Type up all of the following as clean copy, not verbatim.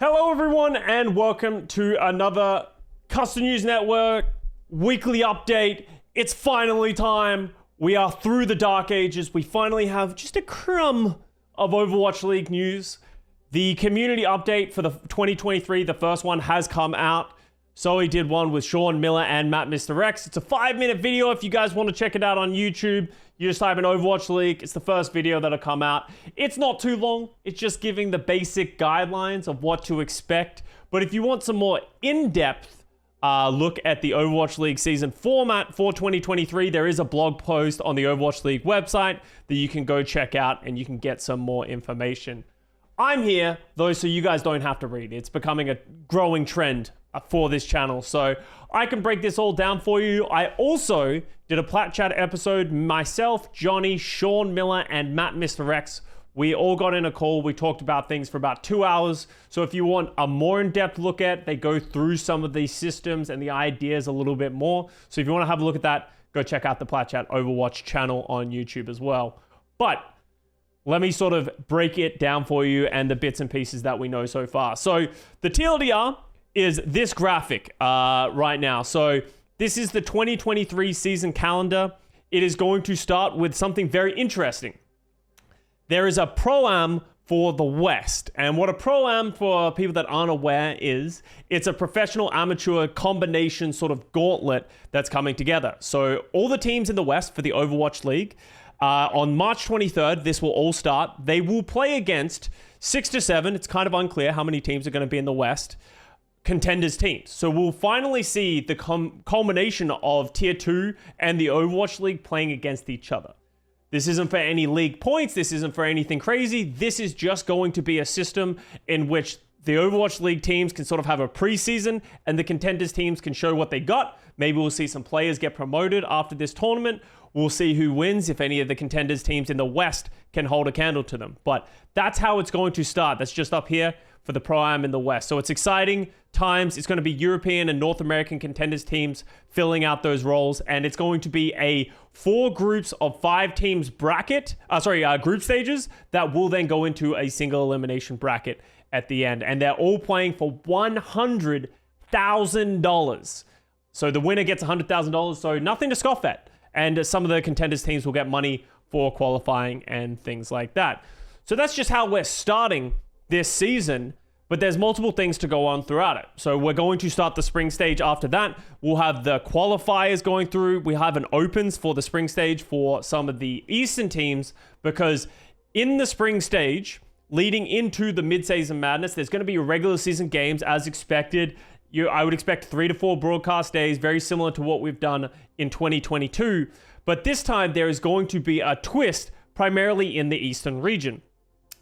Hello everyone and welcome to another Custa News Network weekly update. It's finally time. We are through the dark ages. We finally have just a crumb of Overwatch League news. The community update for the 2023, the first one has come out. Zoe did one with Sean Miller and Matt Mr. X. It's a 5-minute video. If you guys want to check it out on YouTube, you just type in Overwatch League. It's the first video that'll come out. It's not too long. It's just giving the basic guidelines of what to expect. But if you want some more in-depth look at the Overwatch League season format for 2023, there is a blog post on the Overwatch League website that you can go check out and you can get some more information. I'm here, though, so you guys don't have to read. It's becoming a growing trend for this channel, so I can break this all down for you. I also did a Plat Chat episode, myself, Johnny, Sean Miller, and Matt Mr. X. We all got in a call. We talked about things for about 2 hours. So if you want a more in-depth look at, they go through some of these systems and the ideas a little bit more. So if you want to have a look at that, go check out the Plat Chat Overwatch channel on YouTube as well. But let me sort of break it down for you and the bits and pieces that we know so far. So the TLDR is this graphic right now. So this is the 2023 season calendar. It is going to start with something very interesting. There is a Pro-Am for the West. And what a Pro-Am, for people that aren't aware, is it's a professional amateur combination sort of gauntlet that's coming together. So all the teams in the West for the Overwatch League, on March 23rd, this will all start. They will play against 6 to 7. It's kind of unclear how many teams are going to be in the West. Contenders teams. So we'll finally see the culmination of Tier 2 and the Overwatch League playing against each other. This isn't for any league points. This isn't for anything crazy. This is just going to be a system in which the Overwatch League teams can sort of have a preseason and the Contenders teams can show what they got. Maybe we'll see some players get promoted after this tournament. We'll see who wins if any of the Contenders teams in the West can hold a candle to them. But that's how it's going to start. That's just up here for the Pro-Am in the West. So it's exciting times. It's going to be European and North American Contenders teams filling out those roles. And it's going to be a 4 groups of 5 teams bracket, group stages that will then go into a single elimination bracket at the end. And they're all playing for $100,000. So the winner gets $100,000. So nothing to scoff at. And some of the Contenders teams will get money for qualifying and things like that. So that's just how we're starting this season, but there's multiple things to go on throughout it. So we're going to start the spring stage after that. We'll have the qualifiers going through. We have an opens for the spring stage for some of the Eastern teams, because in the spring stage, leading into the mid-season madness, there's going to be regular season games as expected. I would expect 3 to 4 broadcast days, very similar to what we've done in 2022. But this time there is going to be a twist primarily in the Eastern region.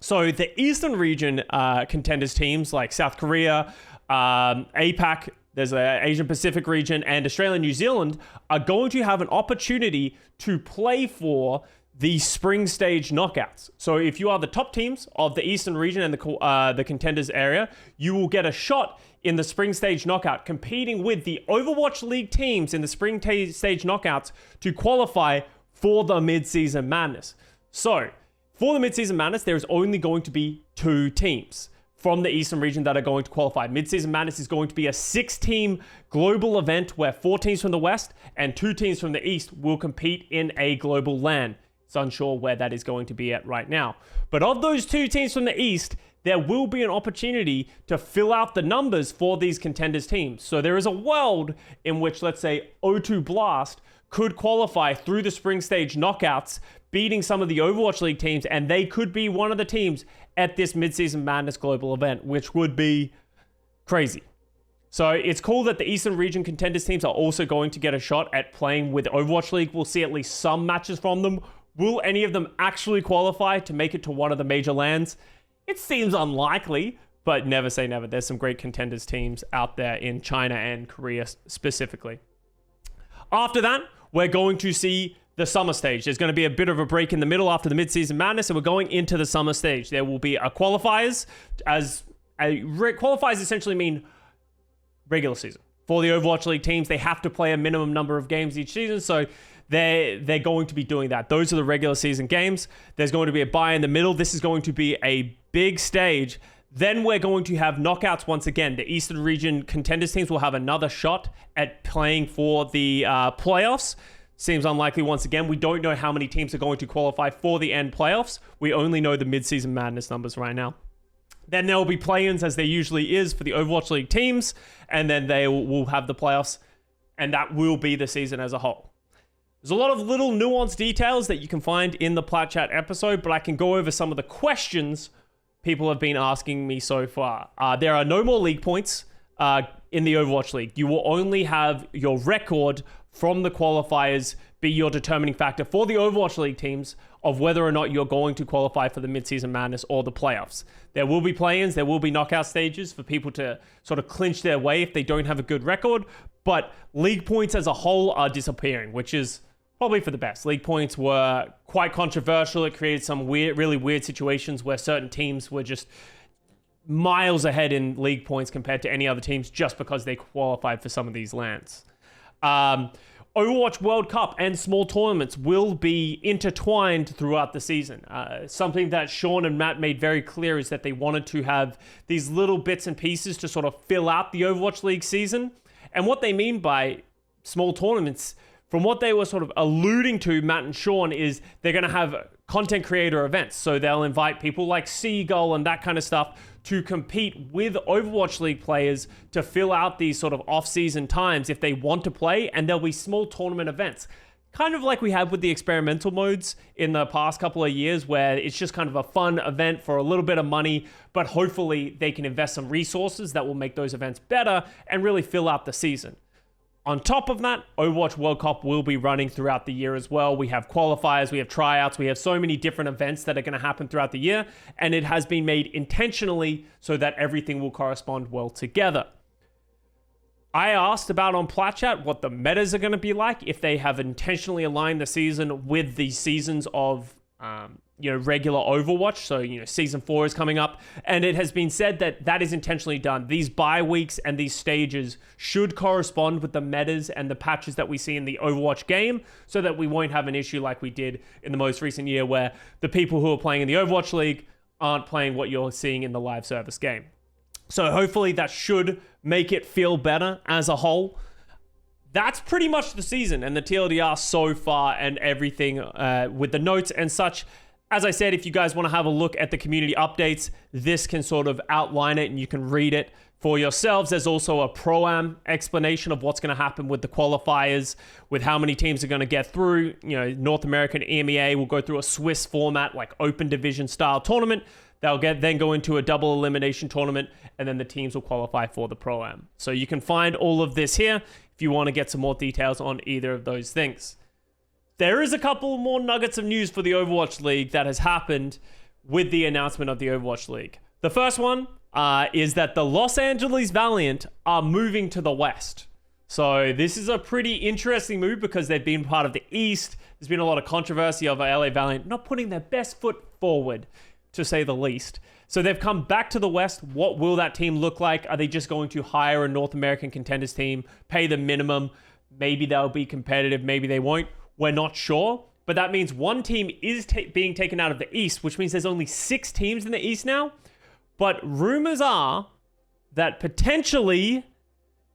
So the Eastern region Contenders teams like South Korea, APAC, there's an Asian Pacific region, and Australia and New Zealand are going to have an opportunity to play for the spring stage knockouts. So if you are the top teams of the Eastern region and the Contenders area, you will get a shot in the spring stage knockout, competing with the Overwatch League teams in the spring stage knockouts to qualify for the mid-season madness. So for the mid-season madness, there is only going to be 2 teams from the Eastern region that are going to qualify. Mid-season madness is going to be a 6-team global event where 4 teams from the West and 2 teams from the East will compete in a global LAN. It's unsure where that is going to be at right now. But of those 2 teams from the East, there will be an opportunity to fill out the numbers for these Contenders teams. So there is a world in which, let's say, O2 Blast could qualify through the spring stage knockouts, beating some of the Overwatch League teams, and they could be one of the teams at this mid-season madness global event, which would be crazy. So it's cool that the Eastern region Contenders teams are also going to get a shot at playing with Overwatch League. We'll see at least some matches from them. Will any of them actually qualify to make it to one of the major LANs? It seems unlikely, but never say never. There's some great Contenders teams out there in China and Korea specifically. After that, we're going to see the summer stage. There's going to be a bit of a break in the middle after the mid-season madness, and we're going into the summer stage. There will be a qualifiers. Qualifiers essentially mean regular season. For the Overwatch League teams, they have to play a minimum number of games each season, so they're going to be doing that. Those are the regular season games. There's going to be a bye in the middle. This is going to be a big stage Then we're going to have knockouts once again. The Eastern region contenders teams will have another shot at playing for the playoffs. Seems unlikely once again. We don't know how many teams are going to qualify for the end playoffs. We only know the mid-season madness numbers right now. Then there will be play-ins, as there usually is for the Overwatch League teams, and then they will have the playoffs, and that will be the season as a whole. There's a lot of little nuanced details that you can find in the Plat Chat episode, but I can go over some of the questions people have been asking me so far. There are no more league points in the Overwatch League. You will only have your record from the qualifiers be your determining factor for the Overwatch League teams of whether or not you're going to qualify for the mid-season madness or the playoffs. There will be play-ins, there will be knockout stages for people to sort of clinch their way if they don't have a good record, but league points as a whole are disappearing, which is probably for the best. League points were quite controversial. It created some really weird situations where certain teams were just miles ahead in league points compared to any other teams just because they qualified for some of these lands. Overwatch World Cup and small tournaments will be intertwined throughout the season. Something that Sean and Matt made very clear is that they wanted to have these little bits and pieces to sort of fill out the Overwatch League season. And what they mean by small tournaments, from what they were sort of alluding to, Matt and Sean, is they're going to have content creator events. So they'll invite people like Seagull and that kind of stuff to compete with Overwatch League players to fill out these sort of off-season times if they want to play, and there'll be small tournament events. Kind of like we had with the experimental modes in the past couple of years, where it's just kind of a fun event for a little bit of money, but hopefully they can invest some resources that will make those events better and really fill out the season. On top of that, Overwatch World Cup will be running throughout the year as well. We have qualifiers, we have tryouts, we have so many different events that are going to happen throughout the year, and it has been made intentionally so that everything will correspond well together. I asked about on Plat Chat what the metas are going to be like if they have intentionally aligned the season with the seasons of regular Overwatch. So, season 4 is coming up, and it has been said that that is intentionally done. These bye weeks and these stages should correspond with the metas and the patches that we see in the Overwatch game, so that we won't have an issue like we did in the most recent year, where the people who are playing in the Overwatch League aren't playing what you're seeing in the live service game. So hopefully that should make it feel better as a whole. That's pretty much the season and the TLDR so far and everything with the notes and such. As I said, if you guys want to have a look at the community updates, this can sort of outline it and you can read it for yourselves. There's also a Pro-Am explanation of what's going to happen with the qualifiers, with how many teams are going to get through. North American EMEA will go through a Swiss format, like open division style tournament. They'll then go into a double elimination tournament, and then the teams will qualify for the Pro-Am. So you can find all of this here if you want to get some more details on either of those things. There is a couple more nuggets of news for the Overwatch League that has happened with the announcement of the Overwatch League. The first one is that the Los Angeles Valiant are moving to the West. So this is a pretty interesting move because they've been part of the East. There's been a lot of controversy over LA Valiant not putting their best foot forward, to say the least. So they've come back to the West. What will that team look like? Are they just going to hire a North American contenders team, pay the minimum? Maybe they'll be competitive, maybe they won't. We're not sure, but that means one team is being taken out of the East, which means there's only 6 teams in the East now. But rumors are that potentially,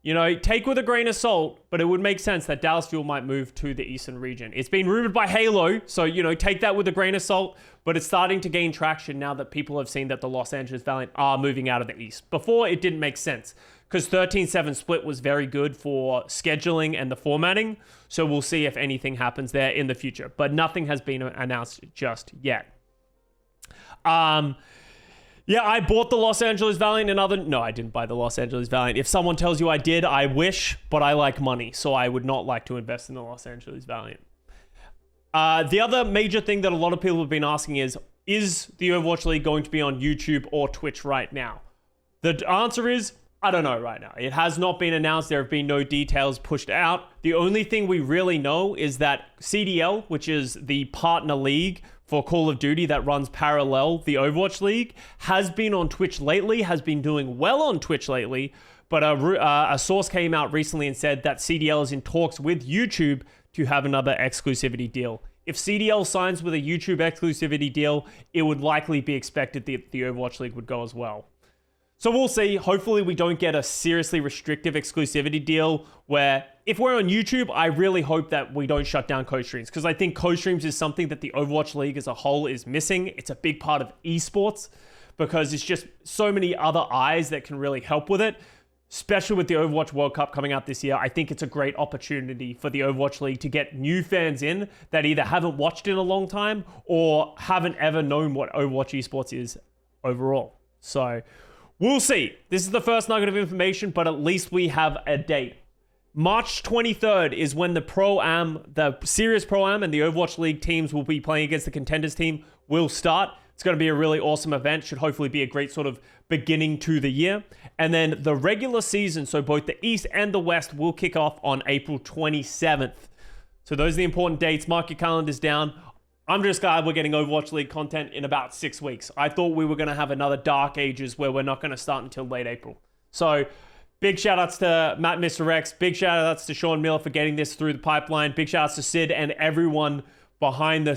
take with a grain of salt, but it would make sense that Dallas Fuel might move to the Eastern region. It's been rumored by Halo, so, take that with a grain of salt, but it's starting to gain traction now that people have seen that the Los Angeles Valiant are moving out of the East. Before, it didn't make sense, because 13-7 split was very good for scheduling and the formatting, so we'll see if anything happens there in the future. But nothing has been announced just yet. Yeah, I bought the Los Angeles Valiant No, I didn't buy the Los Angeles Valiant. If someone tells you I did, I wish, but I like money, so I would not like to invest in the Los Angeles Valiant. The other major thing that a lot of people have been asking is the Overwatch League going to be on YouTube or Twitch right now? The answer is, I don't know right now. It has not been announced. There have been no details pushed out. The only thing we really know is that CDL, which is the partner league for Call of Duty that runs parallel the Overwatch League, has been on Twitch lately, has been doing well on Twitch lately, but a source came out recently and said that CDL is in talks with YouTube to have another exclusivity deal. If CDL signs with a YouTube exclusivity deal, it would likely be expected that the Overwatch League would go as well. So we'll see. Hopefully we don't get a seriously restrictive exclusivity deal where if we're on YouTube, I really hope that we don't shut down co-streams, because I think co-streams is something that the Overwatch League as a whole is missing. It's a big part of esports because it's just so many other eyes that can really help with it, especially with the Overwatch World Cup coming out this year. I think it's a great opportunity for the Overwatch League to get new fans in that either haven't watched in a long time or haven't ever known what Overwatch esports is overall. So we'll see. This is the first nugget of information, but at least we have a date. March 23rd is when the Pro-Am, the Serious Pro-Am and the Overwatch League teams will be playing against the Contenders team will start. It's going to be a really awesome event. Should hopefully be a great sort of beginning to the year. And then the regular season, so both the East and the West, will kick off on April 27th. So those are the important dates. Mark your calendars down. I'm just glad we're getting Overwatch League content in about 6 weeks. I thought we were going to have another Dark Ages where we're not going to start until late April. So big shout outs to Matt Mr. Rex. Big shout outs to Sean Miller for getting this through the pipeline. Big shout outs to Sid and everyone behind the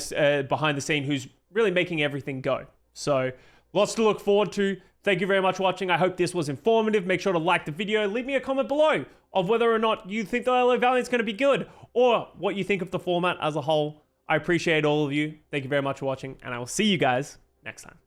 scene who's really making everything go. So lots to look forward to. Thank you very much for watching. I hope this was informative. Make sure to like the video. Leave me a comment below of whether or not you think the LA Valiant's going to be good or what you think of the format as a whole. I appreciate all of you. Thank you very much for watching, and I will see you guys next time.